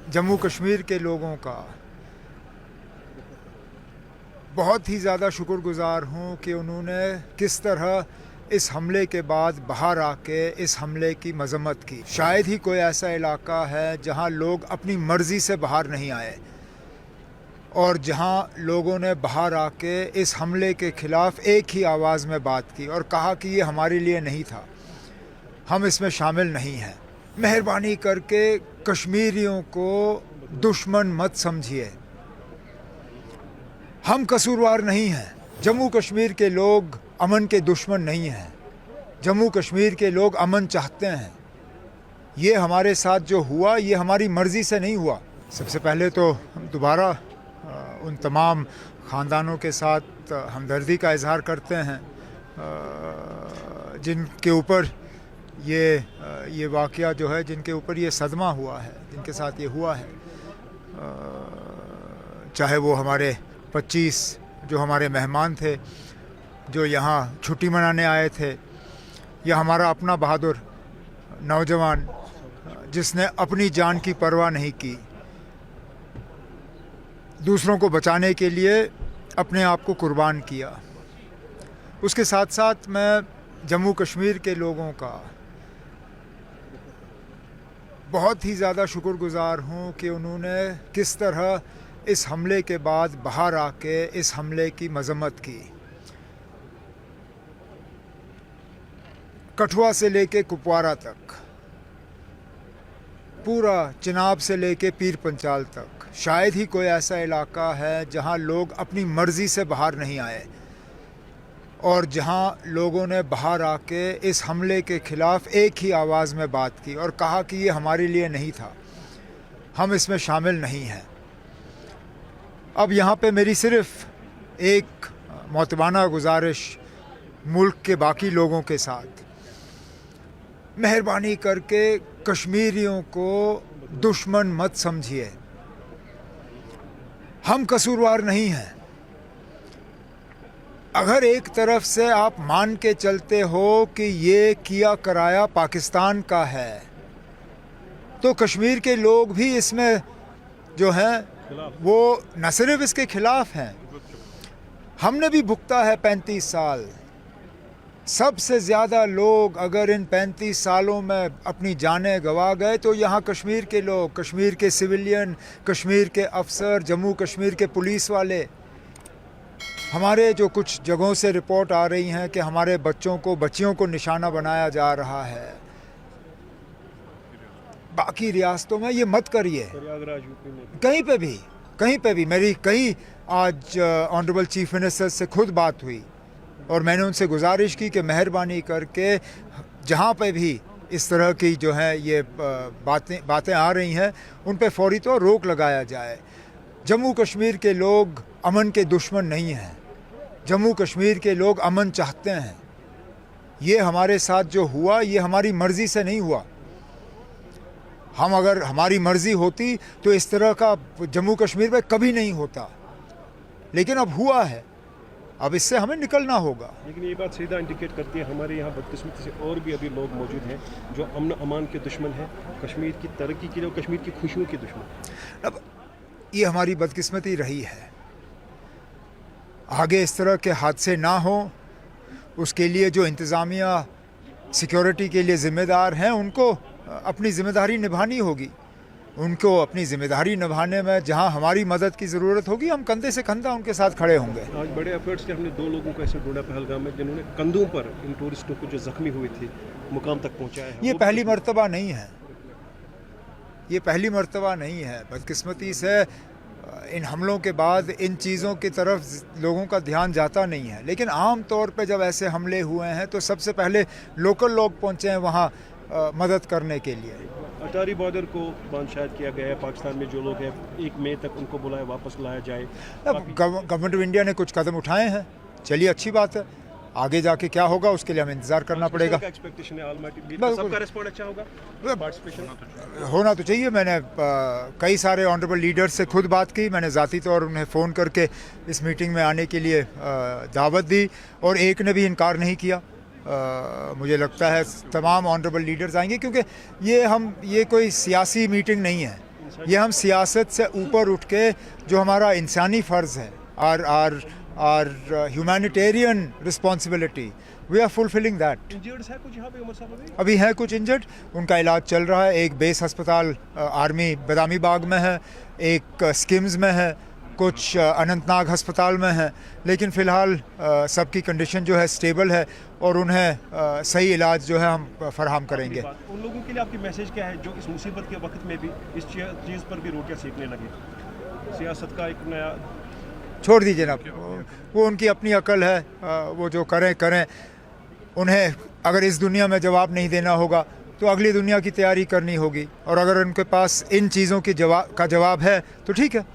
जम्मू कश्मीर के लोगों का बहुत ही ज़्यादा शुक्रगुज़ार हूँ कि उन्होंने किस तरह इस हमले के बाद बाहर आके इस हमले की मज़म्मत की। शायद ही कोई ऐसा इलाका है जहाँ लोग अपनी मर्ज़ी से बाहर नहीं आए और जहाँ लोगों ने बाहर आके इस हमले के ख़िलाफ़ एक ही आवाज़ में बात की और कहा कि ये हमारे लिए नहीं था, हम इसमें शामिल नहीं हैं। मेहरबानी करके कश्मीरियों को दुश्मन मत समझिए, हम कसूरवार नहीं हैं। जम्मू कश्मीर के लोग अमन के दुश्मन नहीं हैं। जम्मू कश्मीर के लोग अमन चाहते हैं। ये हमारे साथ जो हुआ ये हमारी मर्ज़ी से नहीं हुआ। सबसे पहले तो हम दोबारा उन तमाम ख़ानदानों के साथ हमदर्दी का इजहार करते हैं जिनके ऊपर ये वाक़या जो है, जिनके ऊपर ये सदमा हुआ है, जिनके साथ ये हुआ है। चाहे वो हमारे 25 जो हमारे मेहमान थे जो यहाँ छुट्टी मनाने आए थे, या हमारा अपना बहादुर नौजवान जिसने अपनी जान की परवाह नहीं की, दूसरों को बचाने के लिए अपने आप को कुर्बान किया। उसके साथ साथ मैं जम्मू कश्मीर के लोगों का बहुत ही ज़्यादा शुक्रगुज़ार हूँ कि उन्होंने किस तरह इस हमले के बाद बाहर आके इस हमले की मज़म्मत की। कठुआ से लेके कुपवारा तक, पूरा चिनाब से लेके पीर पंचाल तक, शायद ही कोई ऐसा इलाका है जहाँ लोग अपनी मर्ज़ी से बाहर नहीं आए और जहाँ लोगों ने बाहर आके इस हमले के ख़िलाफ़ एक ही आवाज़ में बात की और कहा कि ये हमारे लिए नहीं था, हम इसमें शामिल नहीं हैं। अब यहाँ पे मेरी सिर्फ़ एक मोतबाना गुजारिश मुल्क के बाकी लोगों के साथ, मेहरबानी करके कश्मीरियों को दुश्मन मत समझिए, हम कसूरवार नहीं हैं। अगर एक तरफ से आप मान के चलते हो कि ये किया कराया पाकिस्तान का है, तो कश्मीर के लोग भी इसमें जो हैं वो न सिर्फ इसके खिलाफ हैं, हमने भी भुगता है 35 साल। सबसे ज़्यादा लोग अगर इन 35 सालों में अपनी जानें गंवा गए तो यहाँ कश्मीर के लोग, कश्मीर के सिविलियन, कश्मीर के अफसर, जम्मू कश्मीर के पुलिस वाले। हमारे जो कुछ जगहों से रिपोर्ट आ रही हैं कि हमारे बच्चियों को निशाना बनाया जा रहा है। बाकी रियासतों में ये मत करिए, कहीं पे भी मेरी कई आज ऑनरेबल चीफ मिनिस्टर से खुद बात हुई और मैंने उनसे गुजारिश की कि मेहरबानी करके जहाँ पे भी इस तरह की जो है ये बातें आ रही हैं उन पे फौरी तौर रोक लगाया जाए। जम्मू कश्मीर के लोग अमन के दुश्मन नहीं हैं। जम्मू कश्मीर के लोग अमन चाहते हैं। ये हमारे साथ जो हुआ ये हमारी मर्ज़ी से नहीं हुआ। अगर हमारी मर्ज़ी होती तो इस तरह का जम्मू कश्मीर में कभी नहीं होता, लेकिन अब हुआ है, अब इससे हमें निकलना होगा। लेकिन ये बात सीधा इंडिकेट करती है हमारे यहाँ बदकिस्मती से और भी अभी लोग मौजूद हैं जो अमन अमान के दुश्मन हैं, कश्मीर की तरक्की के लिए, कश्मीर की खुशियों के दुश्मन। अब ये हमारी बदकिस्मती रही है। आगे इस तरह के हादसे ना हो, उसके लिए जो इंतज़ामिया सिक्योरिटी के लिए ज़िम्मेदार हैं उनको अपनी ज़िम्मेदारी निभानी होगी। उनको अपनी ज़िम्मेदारी निभाने में जहां हमारी मदद की ज़रूरत होगी, हम कंधे से कंधा उनके साथ खड़े होंगे। आज बड़े एफर्ट्स के हमने 2 लोगों को ऐसे ढूंढा पहलगाम में जिन्होंने कंधों पर इन टूरिस्टों को जो ज़ख्मी हुए थे मुकाम तक पहुंचाया है। ये पहली मर्तबा नहीं है, ये पहली मर्तबा नहीं है। बदकिस्मती से इन हमलों के बाद इन चीज़ों की तरफ लोगों का ध्यान जाता नहीं है, लेकिन आम तौर पे जब ऐसे हमले हुए हैं तो सबसे पहले लोकल लोग पहुँचे हैं वहाँ मदद करने के लिए। अटारी बॉर्डर को बंद शायद किया गया है, पाकिस्तान में जो लोग हैं 1 मई तक उनको बुलाया वापस लाया जाए। अब गवर्नमेंट ऑफ इंडिया ने कुछ कदम उठाए हैं, चलिए अच्छी बात है। आगे जाके क्या होगा उसके लिए हमें इंतज़ार करना पड़ेगा। एक्सपेक्टेशन है ऑलमाइटी लीडर, सबका रिस्पॉन्स अच्छा होगा, पार्टिसिपेशन होना तो चाहिए। मैंने कई सारे ऑनरेबल लीडर से खुद बात की, मैंने ज़ाती तौर उन्हें फ़ोन करके इस मीटिंग में आने के लिए दावत दी और एक ने भी इनकार नहीं किया। मुझे लगता है तमाम ऑनरेबल लीडर्स आएंगे, क्योंकि ये कोई सियासी मीटिंग नहीं है, ये हम सियासत से ऊपर उठ के जो हमारा इंसानी फ़र्ज़ है और humanitarian responsibility, we are fulfilling that. Injureds है कुछ यहाँ पे उमर साहब अभी? अभी हैं कुछ इंजर्ड, उनका इलाज चल रहा है। एक बेस अस्पताल आर्मी बदामी बाग में है, एक स्किम्स में है, कुछ अनंतनाग अस्पताल में है, लेकिन फ़िलहाल सबकी कंडीशन जो है स्टेबल है और उन्हें सही इलाज जो है हम फराहम करेंगे। उन लोगों के लिए आपकी मैसेज क्या है जो इस मुसीबत के वक्त में भी इस चीज़ पर भी रोटियां सेकने लगे? सियासत का एक नया छोड़ दीजिए ना, वो उनकी अपनी अकल है, वो जो करें। उन्हें अगर इस दुनिया में जवाब नहीं देना होगा तो अगली दुनिया की तैयारी करनी होगी, और अगर उनके पास इन चीज़ों की जवाब है तो ठीक है।